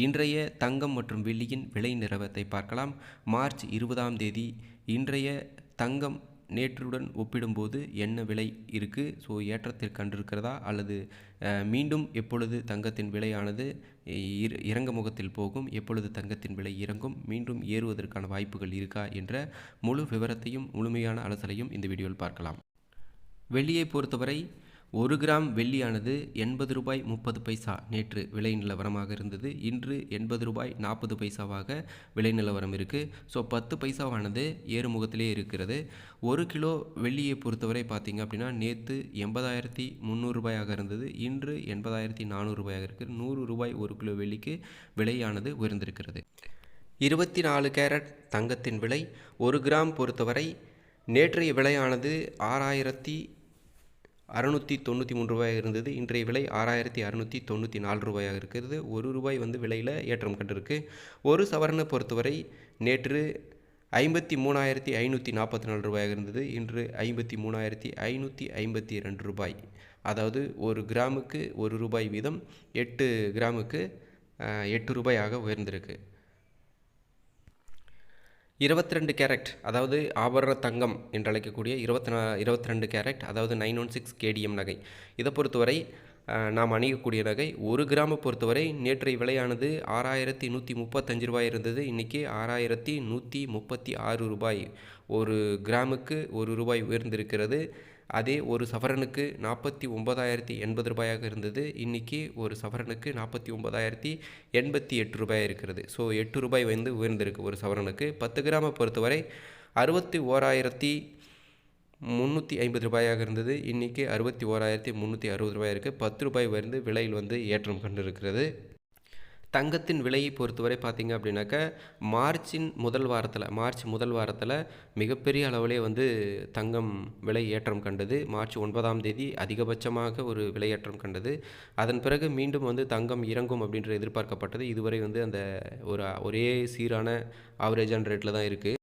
இன்றைய தங்கம் மற்றும் வெள்ளியின் விலை நிலவரத்தை பார்க்கலாம். மார்ச் 20ஆம் தேதி இன்றைய தங்கம் நேற்றுடன் ஒப்பிடும்போது என்ன விலை இருக்குது? ஸோ ஏற்றத்தில் கண்டிருக்கிறதா அல்லது மீண்டும் எப்பொழுது தங்கத்தின் விலையானது இறங்க முகத்தில் போகும், எப்பொழுது தங்கத்தின் விலை இறங்கும், மீண்டும் ஏறுவதற்கான வாய்ப்புகள் இருக்கா என்ற முழு விவரத்தையும் முழுமையான அலசலையும் இந்த வீடியோவில் பார்க்கலாம். வெள்ளியை பொறுத்தவரை 1 கிராம் வெள்ளியானது 80 ரூபாய் 30 பைசா நேற்று விலை நிலவரமாக இருந்தது. இன்று 80 ரூபாய் 40 பைசாவாக விலை நிலவரம் இருக்குது. ஸோ 10 பைசாவானது ஏறுமுகத்திலே இருக்கிறது. 1 கிலோ வெள்ளியை பொறுத்தவரை பார்த்திங்க அப்படின்னா நேற்று 80,300 ரூபாயாக இருந்தது. இன்று 80,400 ரூபாயாக இருக்குது. 100 ரூபாய் 1 கிலோ வெள்ளிக்கு விலையானது உயர்ந்திருக்கிறது. 24 கேரட் தங்கத்தின் விலை 1 கிராம் பொறுத்தவரை நேற்றைய விலையானது 6,693 ரூபாயாக இருந்தது. இன்றைய விலை 6,694 ரூபாயாக இருக்கிறது. 1 ரூபாய் விலையில் ஏற்றம் கண்டிருக்கு. ஒரு சவரனை பொறுத்தவரை நேற்று 53,544 ரூபாயாக இருந்தது. இன்று 53,552 ரூபாய். அதாவது 1 கிராமுக்கு 1 ரூபாய் வீதம் 8 கிராமுக்கு 8 ரூபாயாக உயர்ந்திருக்கு. 22 கேரட் அதாவது ஆபரண தங்கம் என்று அழைக்கக்கூடிய 22 கேரட் அதாவது 916 கேடிஎம் நகை, இதை பொறுத்தவரை நாம் அணியக்கூடிய நகை 1 கிராமை பொறுத்தவரை நேற்றைய விலையானது 6,135 ரூபாய் இருந்தது. இன்றைக்கி 6,136 ரூபாய். 1 கிராமுக்கு 1 ரூபாய் உயர்ந்திருக்கிறது. அதே ஒரு சவரனுக்கு 49,080 ரூபாயாக இருந்தது. இன்றைக்கி ஒரு சவரனுக்கு 49,088 ரூபாய் இருக்கிறது. ஸோ 8 ரூபாய் உயர்ந்திருக்கு ஒரு சவரனுக்கு. 10 கிராமை பொறுத்தவரை 61,350 ரூபாயாக இருந்தது. இன்றைக்கி 61,360 ரூபாய் இருக்குது. 10 ரூபாய் விலையில் ஏற்றம் கண்டிருக்கிறது. தங்கத்தின் விலையை பொறுத்தவரை பார்த்திங்க அப்படின்னாக்கா மார்ச் முதல் வாரத்தில் மிகப்பெரிய அளவிலே தங்கம் விலை ஏற்றம் கண்டது. மார்ச் 9ஆம் தேதி அதிகபட்சமாக ஒரு விலையேற்றம் கண்டது. அதன் பிறகு மீண்டும் தங்கம் இறங்கும் அப்படின்ற எதிர்பார்க்கப்பட்டது. இதுவரை அந்த ஒரே சீரான ஆவரேஜான ரேட்டில் தான் இருக்குது.